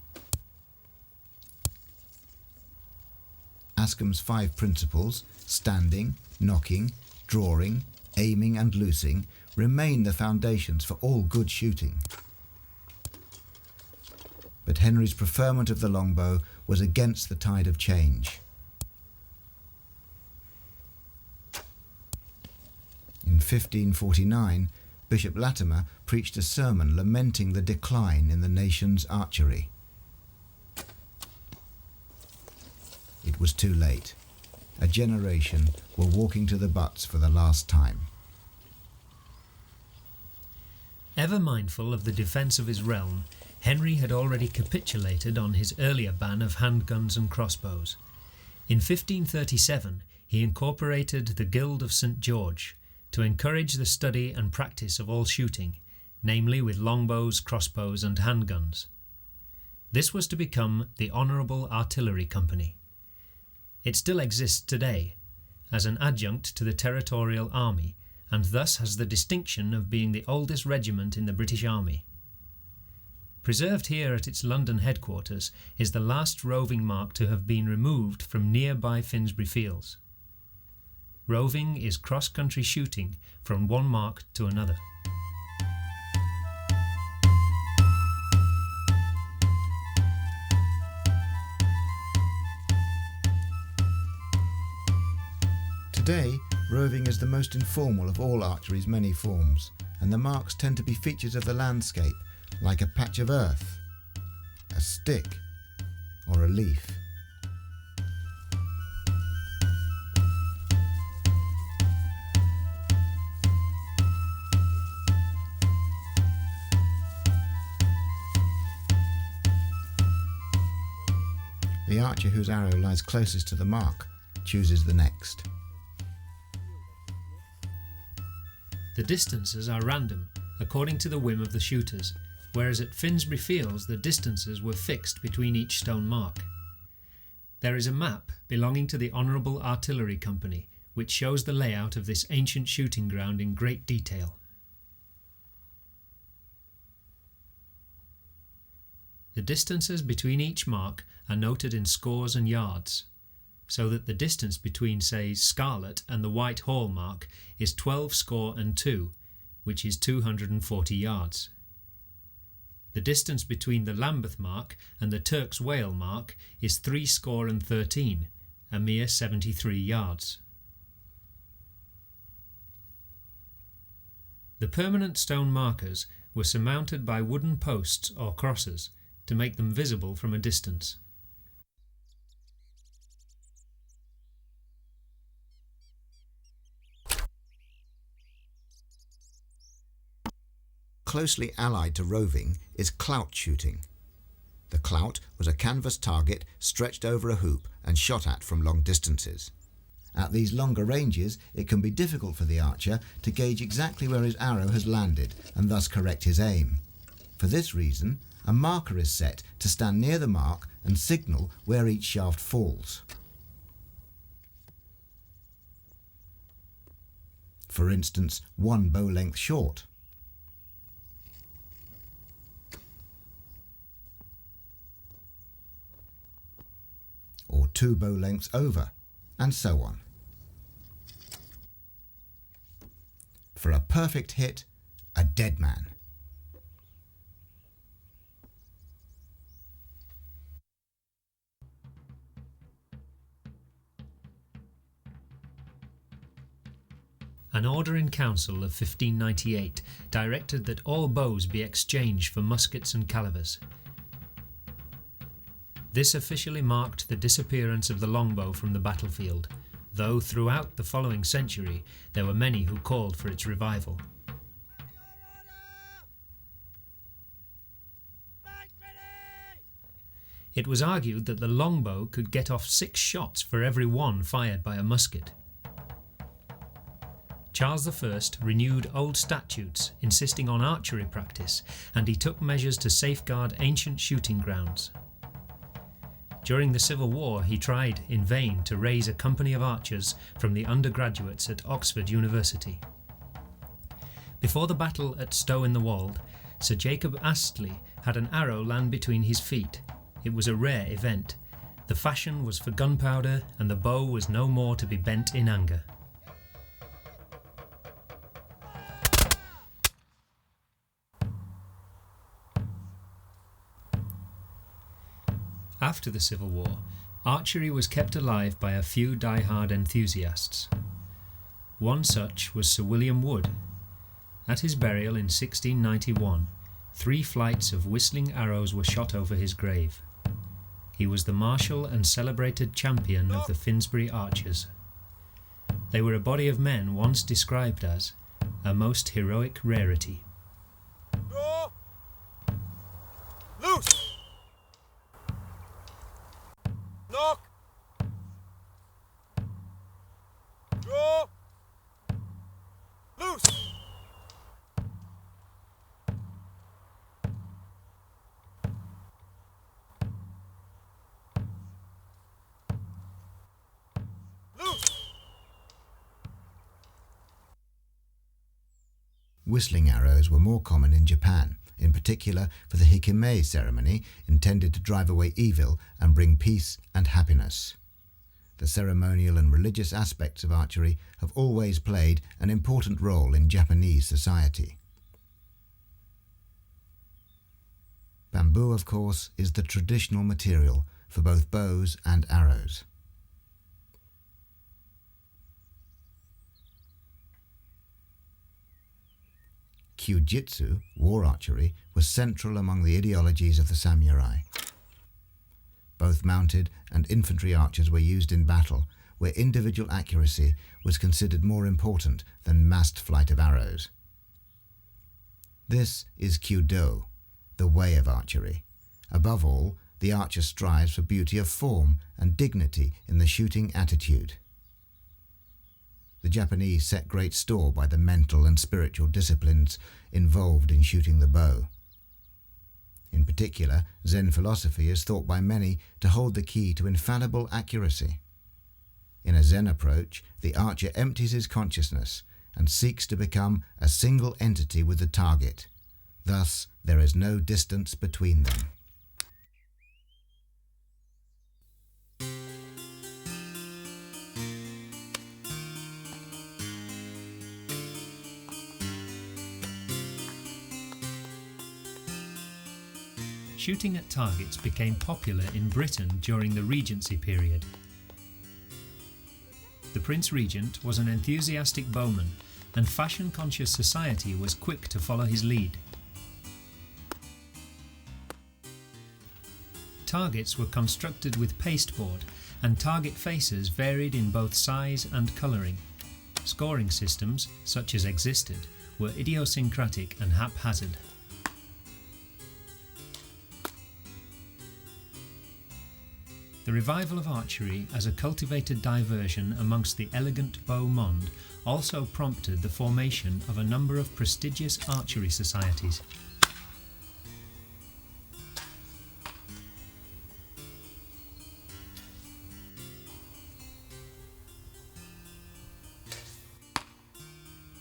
Ascham's 5 principles, standing, knocking, drawing, aiming and loosing, remain the foundations for all good shooting. But Henry's preferment of the longbow was against the tide of change. In 1549, Bishop Latimer preached a sermon lamenting the decline in the nation's archery. It was too late. A generation were walking to the butts for the last time. Ever mindful of the defence of his realm, Henry had already capitulated on his earlier ban of handguns and crossbows. In 1537, he incorporated the Guild of St. George to encourage the study and practice of all shooting, namely with longbows, crossbows and handguns. This was to become the Honourable Artillery Company. It still exists today, as an adjunct to the Territorial Army, and thus has the distinction of being the oldest regiment in the British Army. Preserved here at its London headquarters is the last roving mark to have been removed from nearby Finsbury Fields. Roving is cross-country shooting from one mark to another. Today, roving is the most informal of all archery's many forms, and the marks tend to be features of the landscape, like a patch of earth, a stick, or a leaf. The archer whose arrow lies closest to the mark chooses the next. The distances are random, according to the whim of the shooters, whereas at Finsbury Fields the distances were fixed between each stone mark. There is a map belonging to the Honourable Artillery Company, which shows the layout of this ancient shooting ground in great detail. The distances between each mark are noted in scores and yards, so that the distance between, say, Scarlet and the White Hall mark is 12 score and 2, which is 240 yards. The distance between the Lambeth mark and the Turk's Whale mark is 3 score and 13, a mere 73 yards. The permanent stone markers were surmounted by wooden posts or crosses to make them visible from a distance. Closely allied to roving is clout shooting. The clout was a canvas target stretched over a hoop and shot at from long distances. At these longer ranges, it can be difficult for the archer to gauge exactly where his arrow has landed and thus correct his aim. For this reason, a marker is set to stand near the mark and signal where each shaft falls. For instance, 1 bow length short. Or 2 bow lengths over, and so on. For a perfect hit, a dead man. An order in council of 1598 directed that all bows be exchanged for muskets and calivers. This officially marked the disappearance of the longbow from the battlefield, though throughout the following century there were many who called for its revival. It was argued that the longbow could get off 6 shots for every 1 fired by a musket. Charles I renewed old statutes insisting on archery practice, and he took measures to safeguard ancient shooting grounds. During the Civil War, he tried in vain to raise a company of archers from the undergraduates at Oxford University. Before the battle at Stow-in-the-Wold, Sir Jacob Astley had an arrow land between his feet. It was a rare event. The fashion was for gunpowder, and the bow was no more to be bent in anger. After the Civil War, archery was kept alive by a few die-hard enthusiasts. One such was Sir William Wood. At his burial in 1691, 3 flights of whistling arrows were shot over his grave. He was the martial and celebrated champion of the Finsbury Archers. They were a body of men once described as a most heroic rarity. Draw! Loose! Knock! Draw! Loose! Whistling arrows were more common in Japan, in particular for the Hikime ceremony intended to drive away evil and bring peace and happiness. The ceremonial and religious aspects of archery have always played an important role in Japanese society. Bamboo, of course, is the traditional material for both bows and arrows. Kyujitsu, war archery, was central among the ideologies of the samurai. Both mounted and infantry archers were used in battle, where individual accuracy was considered more important than massed flight of arrows. This is Kyudo, the way of archery. Above all, the archer strives for beauty of form and dignity in the shooting attitude. The Japanese set great store by the mental and spiritual disciplines involved in shooting the bow. In particular, Zen philosophy is thought by many to hold the key to infallible accuracy. In a Zen approach, the archer empties his consciousness and seeks to become a single entity with the target. Thus, there is no distance between them. Shooting at targets became popular in Britain during the Regency period. The Prince Regent was an enthusiastic bowman, and fashion-conscious society was quick to follow his lead. Targets were constructed with pasteboard, and target faces varied in both size and colouring. Scoring systems, such as existed, were idiosyncratic and haphazard. The revival of archery as a cultivated diversion amongst the elegant beau monde also prompted the formation of a number of prestigious archery societies.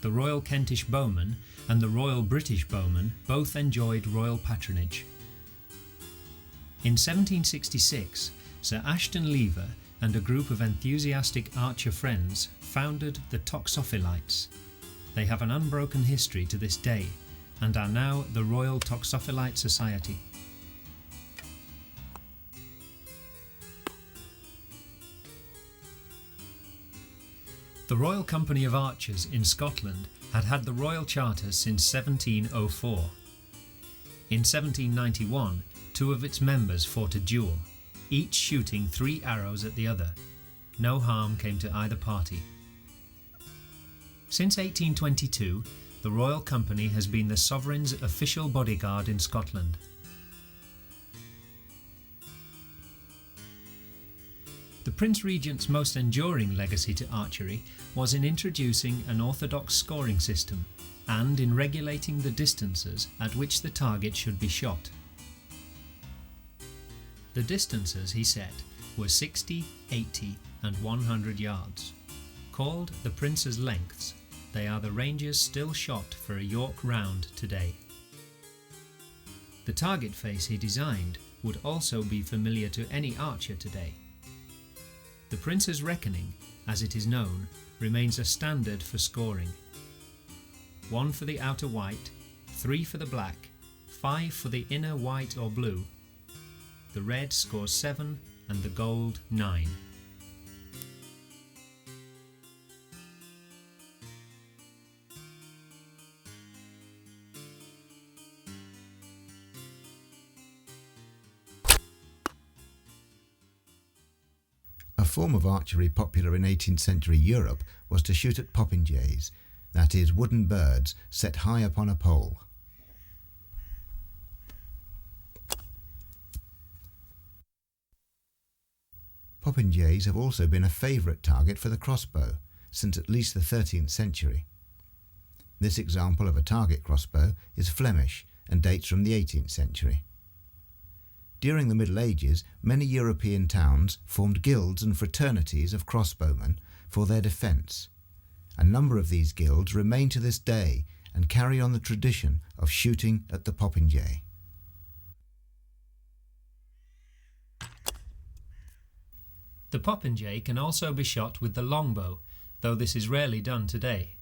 The Royal Kentish Bowmen and the Royal British Bowmen both enjoyed royal patronage. In 1766, Sir Ashton Lever and a group of enthusiastic archer friends founded the Toxophilites. They have an unbroken history to this day and are now the Royal Toxophilite Society. The Royal Company of Archers in Scotland had had the Royal Charter since 1704. In 1791, 2 of its members fought a duel, each shooting 3 arrows at the other. No harm came to either party. Since 1822, the Royal Company has been the Sovereign's official bodyguard in Scotland. The Prince Regent's most enduring legacy to archery was in introducing an orthodox scoring system and in regulating the distances at which the target should be shot. The distances, he set, were 60, 80 and 100 yards. Called the Prince's lengths, they are the ranges still shot for a York round today. The target face he designed would also be familiar to any archer today. The Prince's reckoning, as it is known, remains a standard for scoring. 1 for the outer white, 3 for the black, 5 for the inner white or blue. the red scores 7 and the gold 9. A form of archery popular in 18th century Europe was to shoot at popinjays, that is, wooden birds set high upon a pole. Popinjays have also been a favourite target for the crossbow since at least the 13th century. This example of a target crossbow is Flemish and dates from the 18th century. During the Middle Ages, many European towns formed guilds and fraternities of crossbowmen for their defence. A number of these guilds remain to this day and carry on the tradition of shooting at the popinjay. The popinjay can also be shot with the longbow, though this is rarely done today.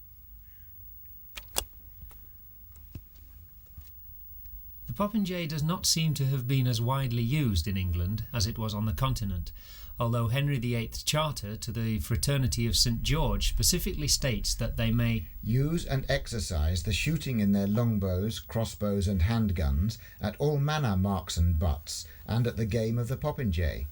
The popinjay does not seem to have been as widely used in England as it was on the continent, although Henry VIII's charter to the Fraternity of St. George specifically states that they may use and exercise the shooting in their longbows, crossbows and handguns at all manner marks and butts, and at the game of the popinjay.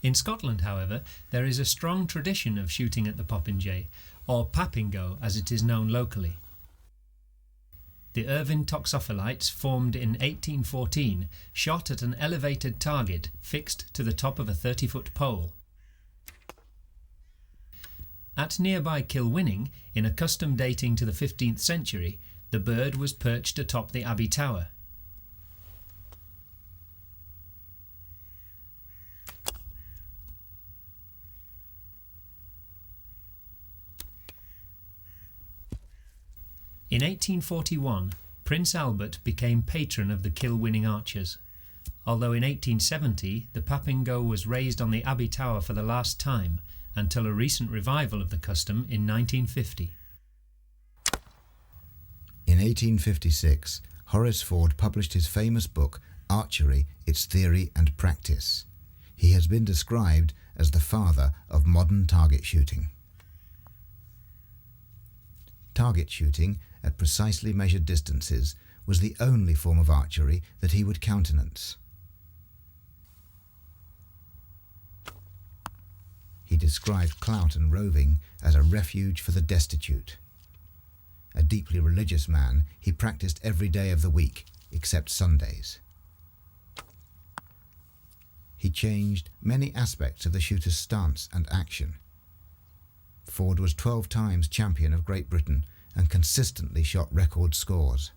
In Scotland, however, there is a strong tradition of shooting at the popinjay, or papingo as it is known locally. The Irvine toxophilites, formed in 1814, shot at an elevated target fixed to the top of a 30-foot pole. At nearby Kilwinning, in a custom dating to the 15th century, the bird was perched atop the Abbey Tower. In 1841, Prince Albert became patron of the Kilwinning archers, although in 1870 the papingo was raised on the Abbey Tower for the last time, until a recent revival of the custom in 1950. In 1856, Horace Ford published his famous book, Archery, Its Theory and Practice. He has been described as the father of modern target shooting. Target shooting at precisely measured distances was the only form of archery that he would countenance. He described clout and roving as a refuge for the destitute. A deeply religious man, he practiced every day of the week, except Sundays. He changed many aspects of the shooter's stance and action. Ford was 12 times champion of Great Britain and consistently shot record scores.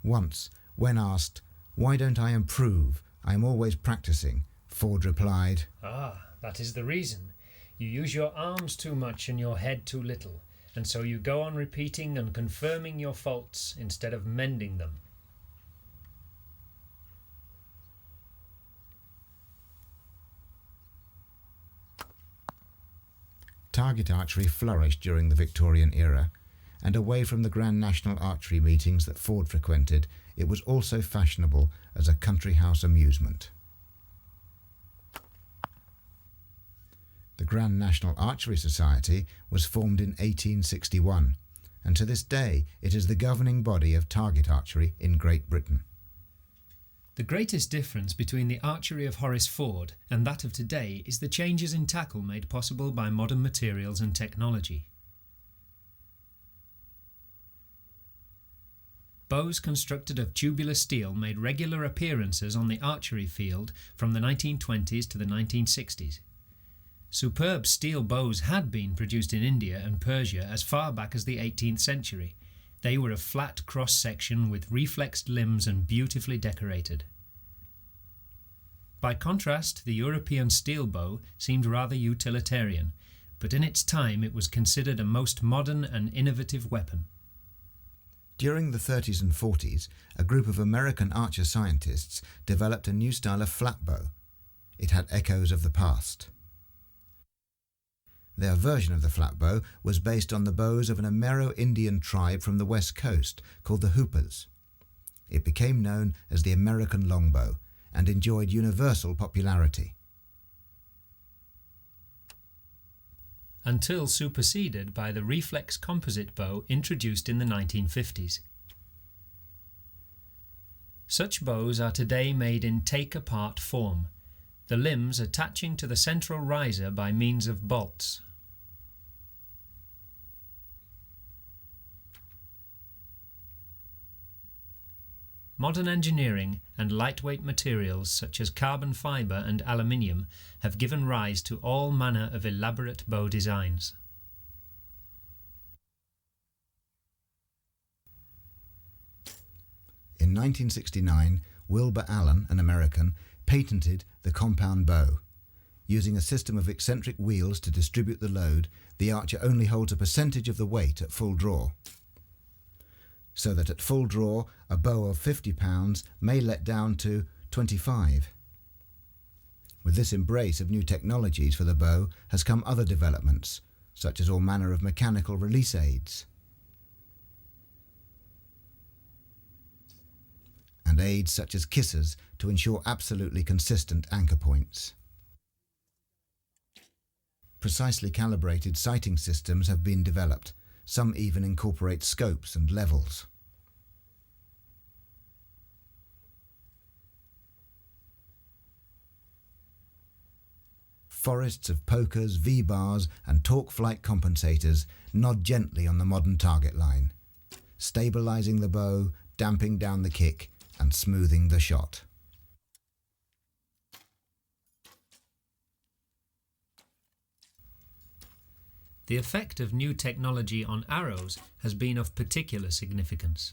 Once, when asked, "Why don't I improve? I am always practicing," Ford replied, That is the reason. You use your arms too much and your head too little, and so you go on repeating and confirming your faults instead of mending them." Target archery flourished during the Victorian era, and away from the Grand National Archery meetings that Ford frequented, it was also fashionable as a country house amusement. The Grand National Archery Society was formed in 1861, and to this day it is the governing body of target archery in Great Britain. The greatest difference between the archery of Horace Ford and that of today is the changes in tackle made possible by modern materials and technology. Bows constructed of tubular steel made regular appearances on the archery field from the 1920s to the 1960s. Superb steel bows had been produced in India and Persia as far back as the 18th century. They were a flat cross-section with reflexed limbs and beautifully decorated. By contrast, the European steel bow seemed rather utilitarian, but in its time it was considered a most modern and innovative weapon. During the 30s and 40s, a group of American archer scientists developed a new style of flat bow. It had echoes of the past. Their version of the flat bow was based on the bows of an Amero-Indian tribe from the west coast called the Hoopers. it became known as the American longbow and enjoyed universal popularity. Until superseded by the reflex composite bow introduced in the 1950s. Such bows are today made in take-apart form, the limbs attaching to the central riser by means of bolts. Modern engineering and lightweight materials such as carbon fibre and aluminium have given rise to all manner of elaborate bow designs. In 1969, Wilbur Allen, an American, patented the compound bow. Using a system of eccentric wheels to distribute the load, the archer only holds a percentage of the weight at full draw, so that at full draw a bow of 50 pounds may let down to 25. With this embrace of new technologies for the bow has come other developments, such as all manner of mechanical release aids, and aids such as kissers to ensure absolutely consistent anchor points. Precisely calibrated sighting systems have been developed. Some even incorporate scopes and levels. Forests of pokers, V-bars and torque flight compensators nod gently on the modern target line, stabilizing the bow, damping down the kick and smoothing the shot. The effect of new technology on arrows has been of particular significance.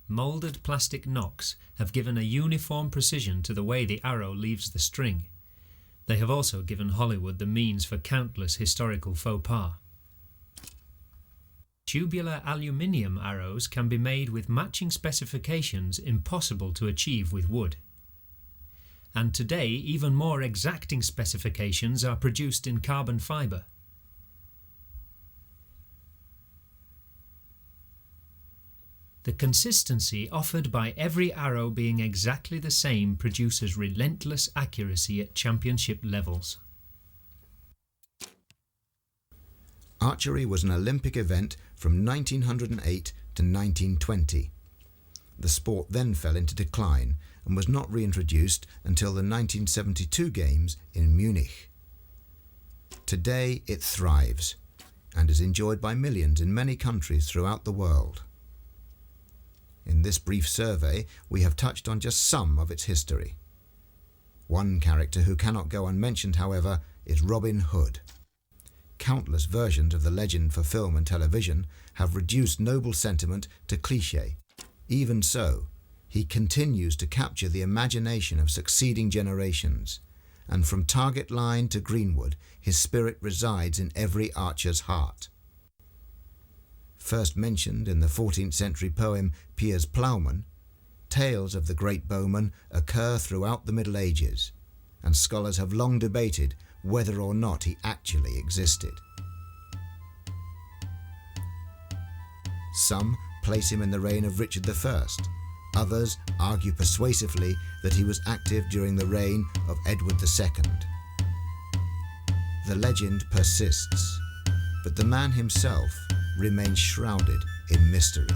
Moulded plastic nocks have given a uniform precision to the way the arrow leaves the string. They have also given Hollywood the means for countless historical faux pas. Tubular aluminium arrows can be made with matching specifications impossible to achieve with wood. And today even more exacting specifications are produced in carbon fibre. The consistency offered by every arrow being exactly the same produces relentless accuracy at championship levels. Archery was an Olympic event from 1908 to 1920. The sport then fell into decline and was not reintroduced until the 1972 Games in Munich. Today it thrives and is enjoyed by millions in many countries throughout the world. In this brief survey, we have touched on just some of its history. One character who cannot go unmentioned, however, is Robin Hood. Countless versions of the legend for film and television have reduced noble sentiment to cliché. Even so, he continues to capture the imagination of succeeding generations, and from target line to greenwood, his spirit resides in every archer's heart. First mentioned in the 14th century poem Piers Plowman, tales of the great bowman occur throughout the Middle Ages, and scholars have long debated whether or not he actually existed. Some place him in the reign of Richard I. Others argue persuasively that he was active during the reign of Edward II. The legend persists, but the man himself remains shrouded in mystery.